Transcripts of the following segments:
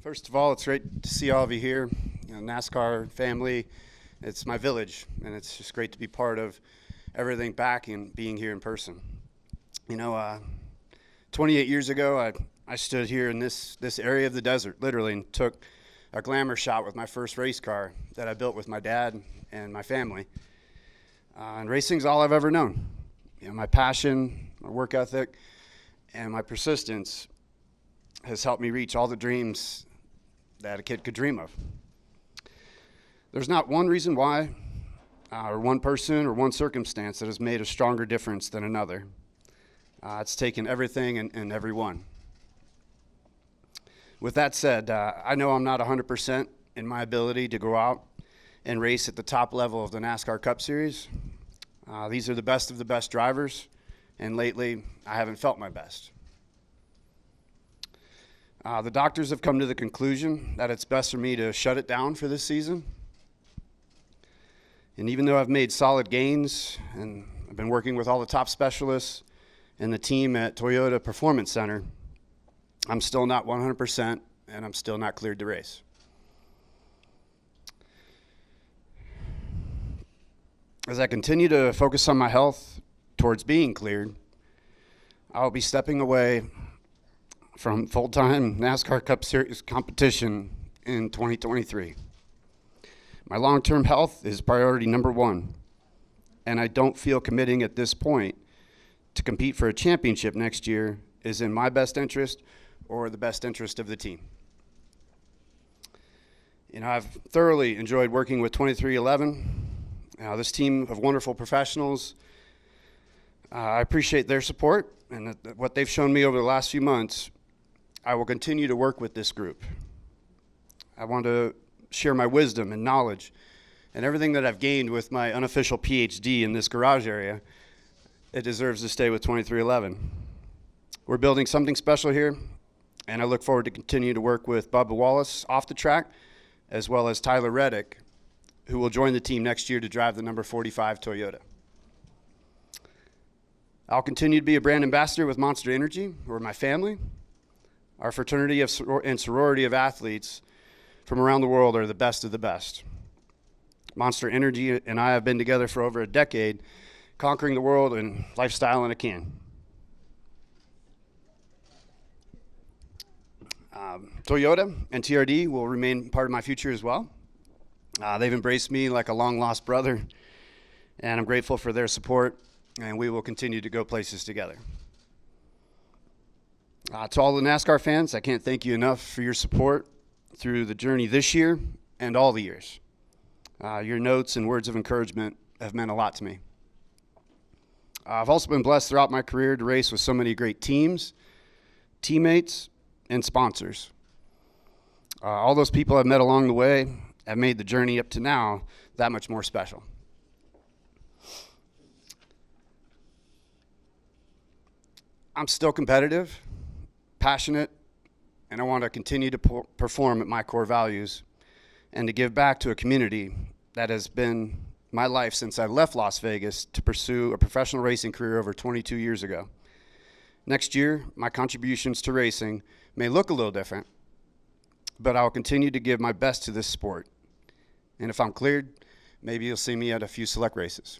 First of all, it's great to see all of you here. NASCAR family, it's my village, and it's just great to be part of everything back and being here in person. 28 years ago, I stood here in this area of the desert, literally, and took a glamour shot with my first race car that I built with my dad and my family. And racing's all I've ever known. My passion, my work ethic, and my persistence has helped me reach all the dreams that a kid could dream of. There's not one reason why, or one person or one circumstance that has made a stronger difference than another. It's taken everything and everyone. With that said, I know I'm not 100% in my ability to go out and race at the top level of the NASCAR Cup Series. These are the best of the best drivers, and lately I haven't felt my best. The doctors have come to the conclusion that it's best for me to shut it down for this season. And even though I've made solid gains and I've been working with all the top specialists and the team at Toyota Performance Center, I'm still not 100% and I'm still not cleared to race. As I continue to focus on my health towards being cleared, I'll be stepping away from full-time NASCAR Cup Series competition in 2023. My long-term health is priority number one, and I don't feel committing at this point to compete for a championship next year is in my best interest or the best interest of the team. I've thoroughly enjoyed working with 2311. This team of wonderful professionals. I appreciate their support and what they've shown me over the last few months. I will continue to work with this group. I want to share my wisdom and knowledge and everything that I've gained with my unofficial PhD in this garage area. It deserves to stay with 2311. We're building something special here, and I look forward to continue to work with Bubba Wallace off the track, as well as Tyler Reddick, who will join the team next year to drive the number 45 Toyota. I'll continue to be a brand ambassador with Monster Energy, or my family. Our fraternity and sorority of athletes from around the world are the best of the best. Monster Energy and I have been together for over a decade, conquering the world and lifestyle in a can. Toyota and TRD will remain part of my future as well. They've embraced me like a long-lost brother, and I'm grateful for their support, and we will continue to go places together. To all the NASCAR fans, I can't thank you enough for your support through the journey this year and all the years. Your notes and words of encouragement have meant a lot to me. I've also been blessed throughout my career to race with so many great teams, teammates, and sponsors. All those people I've met along the way have made the journey up to now that much more special. I'm still competitive, passionate, and I want to continue to perform at my core values and to give back to a community that has been my life since I left Las Vegas to pursue a professional racing career over 22 years ago. Next year, my contributions to racing may look a little different, but I'll continue to give my best to this sport. And if I'm cleared, maybe you'll see me at a few select races.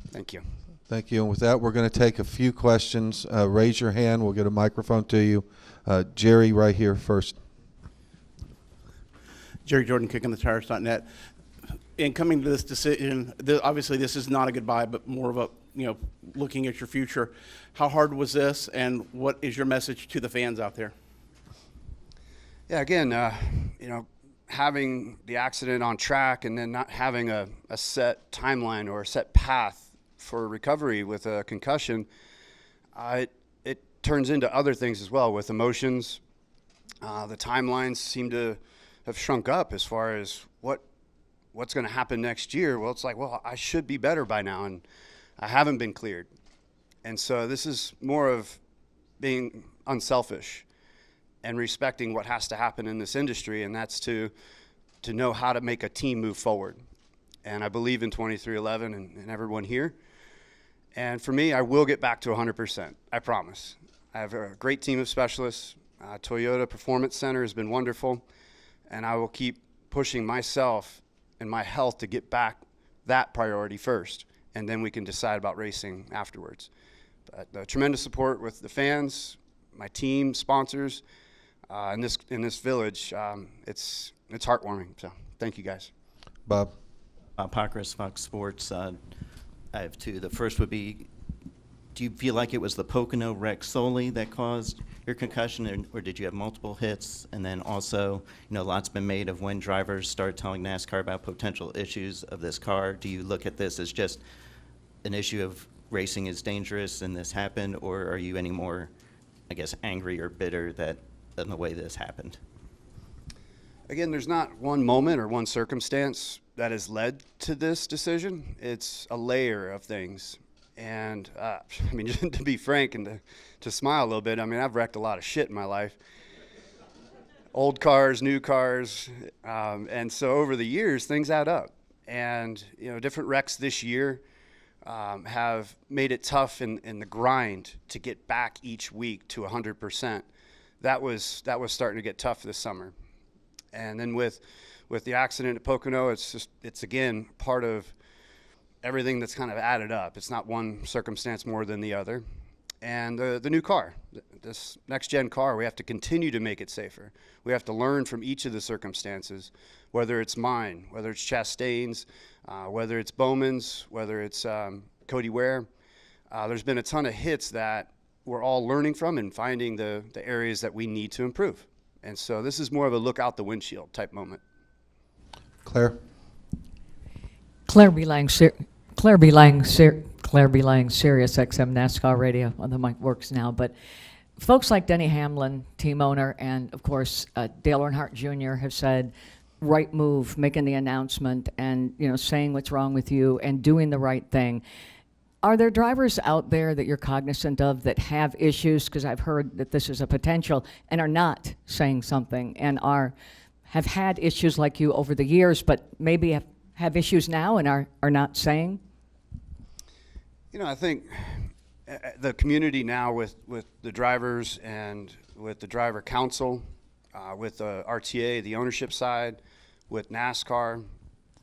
Thank you. Thank you. And with that, we're going to take a few questions. Raise your hand. We'll get a microphone to you. Jerry, right here first. Jerry Jordan, kickingthetires.net. In coming to this decision, obviously this is not a goodbye, but more of a, looking at your future. How hard was this, and what is your message to the fans out there? Yeah, again, having the accident on track and then not having a set timeline or a set path for recovery with a concussion, it turns into other things as well with emotions. The timelines seem to have shrunk up as far as what's going to happen next year. Well, it's like, well, I should be better by now, and I haven't been cleared. And so this is more of being unselfish and respecting what has to happen in this industry, and that's to know how to make a team move forward. And I believe in 2311 and everyone here. And for me, I will get back to 100%. I promise. I have a great team of specialists. Toyota Performance Center has been wonderful, and I will keep pushing myself and my health to get back that priority first, and then we can decide about racing afterwards. But tremendous support with the fans, my team, sponsors, in this village. It's heartwarming. So thank you guys. Bob? Pockrass, Fox Sports. I have two. The first would be, do you feel like it was the Pocono wreck solely that caused your concussion, or did you have multiple hits? And then also, a lot's been made of when drivers start telling NASCAR about potential issues of this car. Do you look at this as just an issue of racing is dangerous and this happened, or are you any more, I guess, angry or bitter that in the way this happened? Again, there's not one moment or one circumstance that has led to this decision. It's a layer of things. And just to be frank and to smile a little bit, I've wrecked a lot of shit in my life. Old cars, new cars. And so over the years, things add up. And, different wrecks this year have made it tough in the grind to get back each week to 100%. That was starting to get tough this summer. And then with the accident at Pocono, it's again part of everything that's kind of added up. It's not one circumstance more than the other. And the new car, this next-gen car, we have to continue to make it safer. We have to learn from each of the circumstances, whether it's mine, whether it's Chastain's, whether it's Bowman's, whether it's Cody Ware. There's been a ton of hits that we're all learning from and finding the areas that we need to improve. And so this is more of a look out the windshield type moment. Claire? Claire B. Lang, Sirius XM NASCAR Radio. Well, the mic works now, but folks like Denny Hamlin, team owner, and of course Dale Earnhardt Jr. have said, right move, making the announcement, and saying what's wrong with you and doing the right thing. Are there drivers out there that you're cognizant of that have issues? Because I've heard that this is a potential and are not saying something and have had issues like you over the years, but maybe have issues now and are not saying? I think the community now with the drivers and with the driver council, with the RTA, the ownership side, with NASCAR,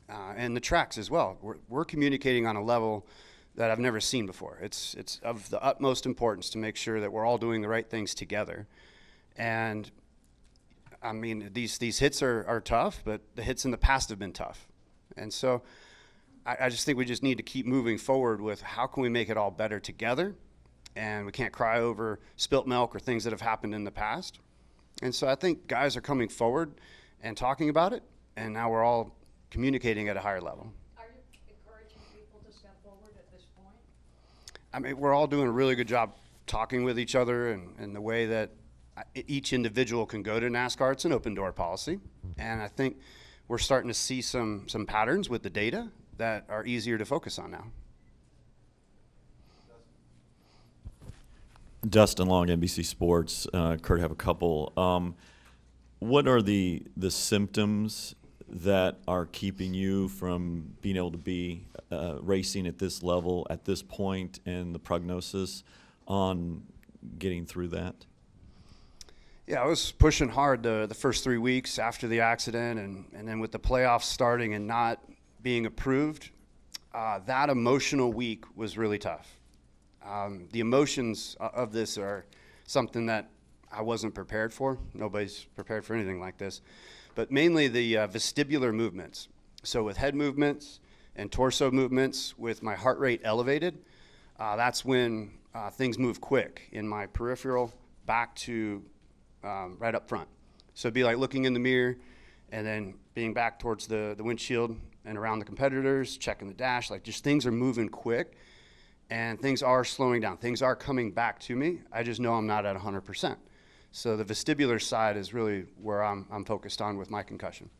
and the tracks as well. We're communicating on a level that I've never seen before. It's of the utmost importance to make sure that we're all doing the right things together. And these hits are tough, but the hits in the past have been tough. And so I just think we just need to keep moving forward with how can we make it all better together. And we can't cry over spilt milk or things that have happened in the past. And so I think guys are coming forward and talking about it, and now we're all communicating at a higher level. Are you encouraging people to step forward at this point? We're all doing a really good job talking with each other, and the way that each individual can go to NASCAR. It's an open door policy. And I think we're starting to see some patterns with the data that are easier to focus on now. Dustin Long, NBC Sports. Kurt, I have a couple. What are the symptoms that are keeping you from being able to be racing at this level, at this point, and the prognosis on getting through that? Yeah, I was pushing hard the first 3 weeks after the accident, and then with the playoffs starting and not being approved, that emotional week was really tough. The emotions of this are something that I wasn't prepared for. Nobody's prepared for anything like this. But mainly the vestibular movements. So with head movements and torso movements, with my heart rate elevated, that's when things move quick in my peripheral back to right up front. So it'd be like looking in the mirror and then being back towards the windshield and around the competitors, checking the dash, like just things are moving quick and things are slowing down. Things are coming back to me. I just know I'm not at 100%. So the vestibular side is really where I'm focused on with my concussion.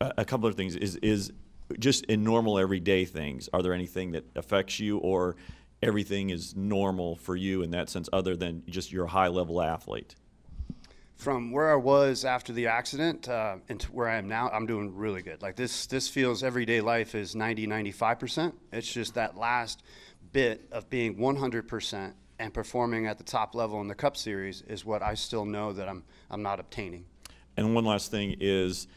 A couple of things is just in normal everyday things. Are there anything that affects you, or everything is normal for you in that sense, other than just you're a high-level athlete? From where I was after the accident and to where I am now, I'm doing really good. Like this feels everyday life is 90, 95%. It's just that last bit of being 100% and performing at the top level in the Cup Series is what I still know that I'm not obtaining. And one last thing is,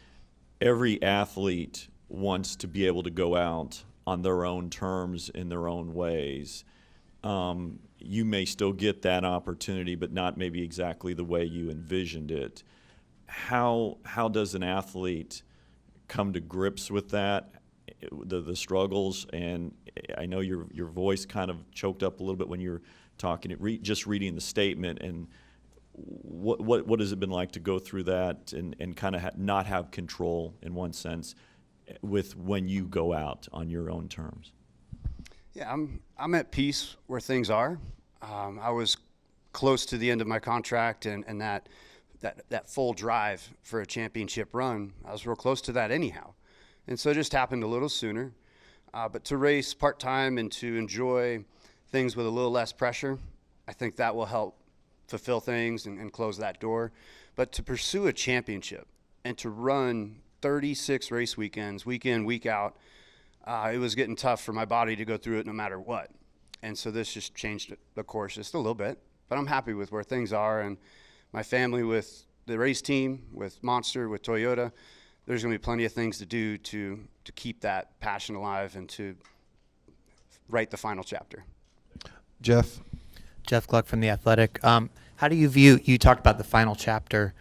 every athlete wants to be able to go out on their own terms in their own ways. You may still get that opportunity, but not maybe exactly the way you envisioned it. How does an athlete come to grips with that, the struggles? And I know your voice kind of choked up a little bit when you were talking, just reading the statement. And what has it been like to go through that and kind of not have control in one sense with when you go out on your own terms? Yeah, I'm at peace where things are. I was close to the end of my contract, and that full drive for a championship run, I was real close to that anyhow. And so it just happened a little sooner. But to race part-time and to enjoy things with a little less pressure, I think that will help fulfill things and close that door. But to pursue a championship and to run 36 race weekends, week in, week out, it was getting tough for my body to go through it no matter what. And so this just changed the course just a little bit. But I'm happy with where things are, and my family with the race team, with Monster, with Toyota, there's going to be plenty of things to do to keep that passion alive and to write the final chapter. Jeff? Jeff Gluck from The Athletic. How do you view, you talked about the final chapter,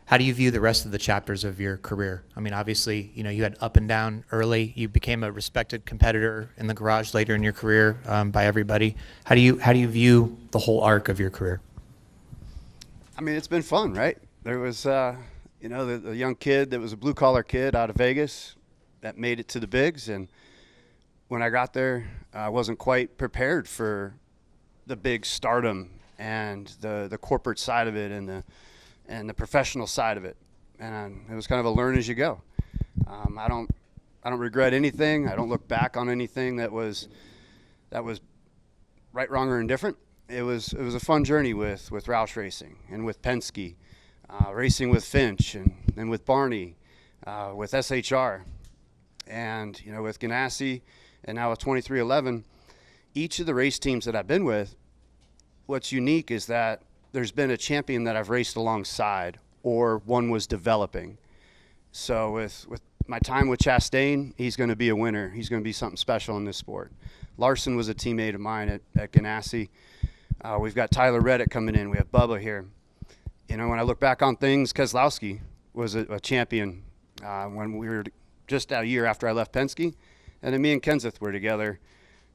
how do you view the rest of the chapters of your career? I mean, obviously, you had up and down early. You became a respected competitor in the garage later in your career by everybody. How do you view the whole arc of your career? I mean, it's been fun, right? There was, the young kid that was a blue-collar kid out of Vegas that made it to the bigs. And when I got there, I wasn't quite prepared for the big stardom and the corporate side of it and the professional side of it. And it was kind of a learn as you go. I don't regret anything. I don't look back on anything that was right, wrong, or indifferent. It was a fun journey with Roush Racing and with Penske, racing with Finch and with Barney, with SHR, and with Ganassi, and now with 2311. Each of the race teams that I've been with, what's unique is that there's been a champion that I've raced alongside, or one was developing. So with my time with Chastain, he's going to be a winner. He's going to be something special in this sport. Larson was a teammate of mine at Ganassi. We've got Tyler Reddick coming in. We have Bubba here. When I look back on things, Keselowski was a champion when we were just a year after I left Penske. And then me and Kenseth were together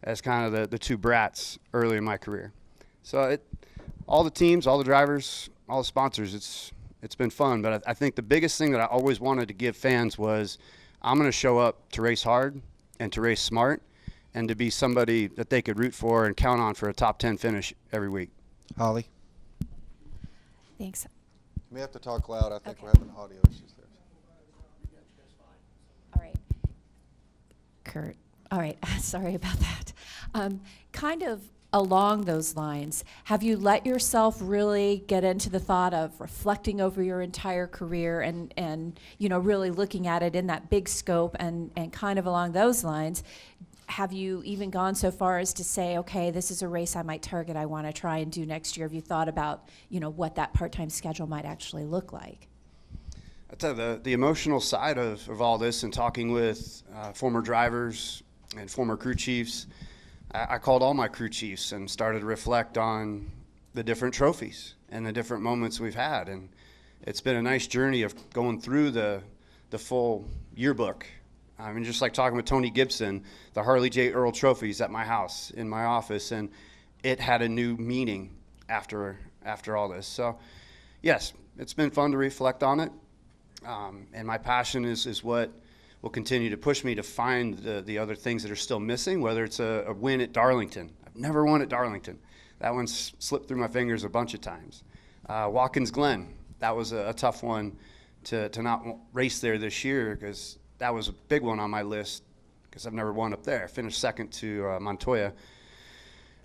as kind of the two brats early in my career. So all the teams, all the drivers, all the sponsors, it's been fun. But I think the biggest thing that I always wanted to give fans was I'm going to show up to race hard and to race smart and to be somebody that they could root for and count on for a top 10 finish every week. Holly? Thanks. You may have to talk loud. I think Okay. we're having audio issues there. All right. Kurt. All right. Sorry about that. Kind of along those lines, have you let yourself really get into the thought of reflecting over your entire career and really looking at it in that big scope and kind of along those lines? Have you even gone so far as to say, okay, this is a race I might target, I want to try and do next year? Have you thought about, what that part-time schedule might actually look like? I tell you, the emotional side of all this and talking with former drivers and former crew chiefs, I called all my crew chiefs and started to reflect on the different trophies and the different moments we've had. And it's been a nice journey of going through the full yearbook. I mean, just like talking with Tony Gibson, the Harley J. Earl trophies at my house, in my office, and it had a new meaning after all this. So, yes, it's been fun to reflect on it, and my passion is what will continue to push me to find the other things that are still missing, whether it's a win at Darlington. I've never won at Darlington. That one's slipped through my fingers a bunch of times. Watkins Glen, that was a tough one to not race there this year because that was a big one on my list because I've never won up there. I finished second to Montoya.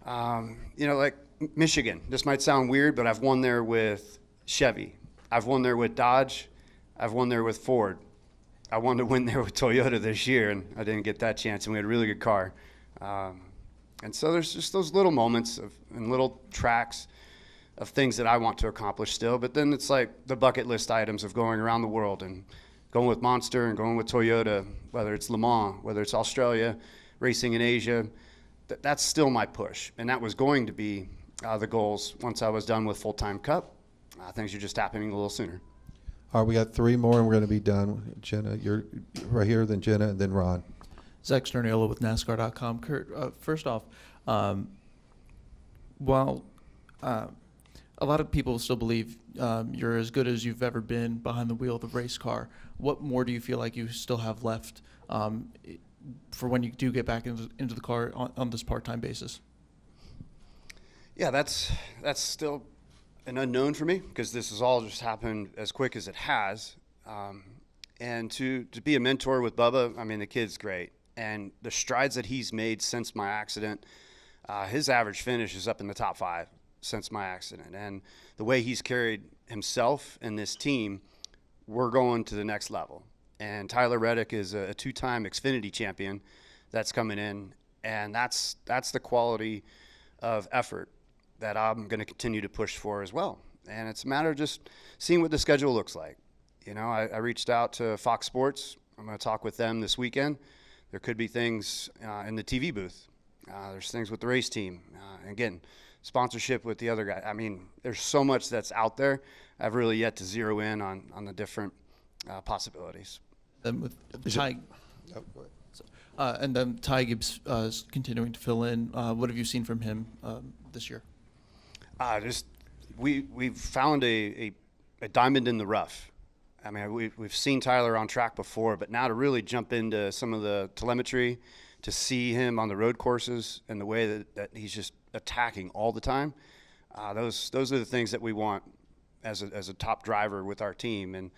Like Michigan, this might sound weird, but I've won there with Chevy. I've won there with Dodge. I've won there with Ford. I wanted to win there with Toyota this year, and I didn't get that chance, and we had a really good car. And so there's just those little moments and little tracks of things that I want to accomplish still. But then it's like the bucket list items of going around the world and going with Monster and going with Toyota, whether it's Le Mans, whether it's Australia, racing in Asia. That's still my push. And that was going to be the goals once I was done with full-time Cup. Things are just happening a little sooner. All right, we got 3 more, and we're going to be done. Jenna, you're right here, then Jenna, and then Ron. Zach Sterniola with NASCAR.com. Kurt, first off, while a lot of people still believe you're as good as you've ever been behind the wheel of the race car, what more do you feel like you still have left for when you do get back into the car on this part-time basis? Yeah, that's still an unknown for me because this has all just happened as quick as it has. And to be a mentor with Bubba, I mean, the kid's great. And the strides that he's made since my accident, his average finish is up in the top 5 since my accident. And the way he's carried himself and this team, we're going to the next level. And Tyler Reddick is a 2-time Xfinity champion that's coming in. And that's the quality of effort that I'm going to continue to push for as well. And it's a matter of just seeing what the schedule looks like. You know, I reached out to Fox Sports. I'm going to talk with them this weekend. There could be things in the TV booth. There's things with the race team. Again, sponsorship with the other guy. I mean, there's so much that's out there. I've really yet to zero in on the different possibilities. Then with Ty, and then Ty Gibbs is continuing to fill in. What have you seen from him this year? We've found a diamond in the rough. I mean, we've seen Tyler on track before, but now to really jump into some of the telemetry, to see him on the road courses and the way that he's just attacking all the time, those are the things that we want as a top driver with our team. And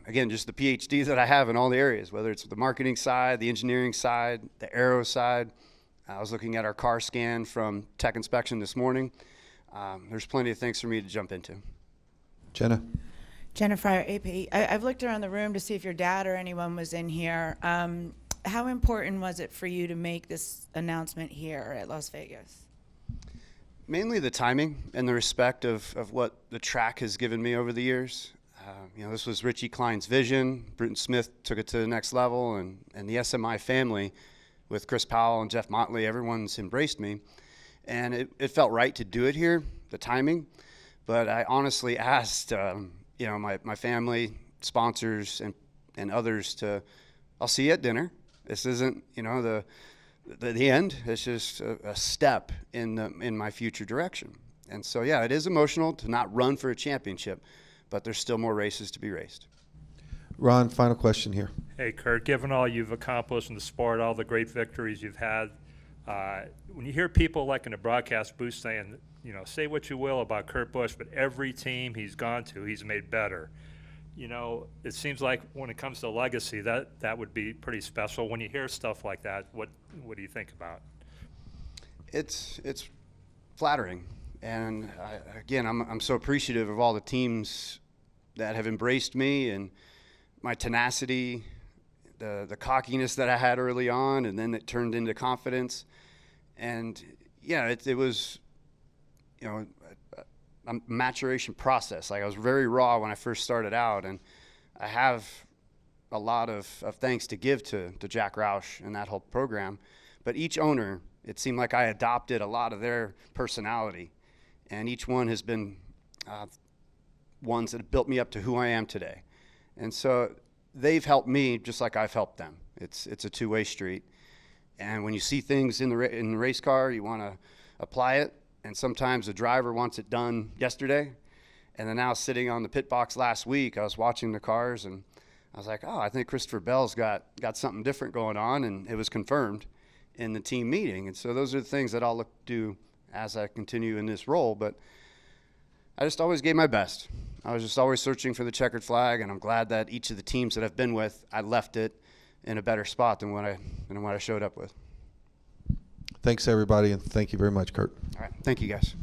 again, just the PhDs that I have in all the areas, whether it's the marketing side, the engineering side, the aero side. I was looking at our car scan from tech inspection this morning. There's plenty of things for me to jump into. Jenna? Jennifer, AP. I've looked around the room to see if your dad or anyone was in here. How important was it for you to make this announcement here at Las Vegas? Mainly the timing and the respect of what the track has given me over the years. This was Richie Klein's vision. Bruton Smith took it to the next level, and the SMI family with Chris Powell and Jeff Motley, everyone's embraced me. And it felt right to do it here, the timing. But I honestly asked my family, sponsors, and others I'll see you at dinner. This isn't, the end. It's just a step in my future direction. And so, yeah, it is emotional to not run for a championship, but there's still more races to be raced. Ron, final question here. Hey, Kurt, given all you've accomplished in the sport, all the great victories you've had, when you hear people like in the broadcast booth saying, say what you will about Kurt Busch, but every team he's gone to, he's made better. It seems like when it comes to legacy, that would be pretty special. When you hear stuff like that, what do you think about? It's flattering, and I'm so appreciative of all the teams that have embraced me and my tenacity, the cockiness that I had early on, and then it turned into confidence. And yeah, it was a maturation process. Like, I was very raw when I first started out, and I have a lot of thanks to give to Jack Roush and that whole program. But each owner, it seemed like I adopted a lot of their personality, and each one has been ones that have built me up to who I am today. And so they've helped me just like I've helped them. It's a two-way street. And when you see things in the race car, you want to apply it. And sometimes the driver wants it done yesterday. And then now sitting on the pit box last week, I was watching the cars, and I was like, oh, I think Christopher Bell's got something different going on, and it was confirmed in the team meeting. And so those are the things that I'll look to do as I continue in this role. But I just always gave my best. I was just always searching for the checkered flag, and I'm glad that each of the teams that I've been with, I left it in a better spot than what I showed up with. Thanks, everybody, and thank you very much, Kurt. All right. Thank you, guys.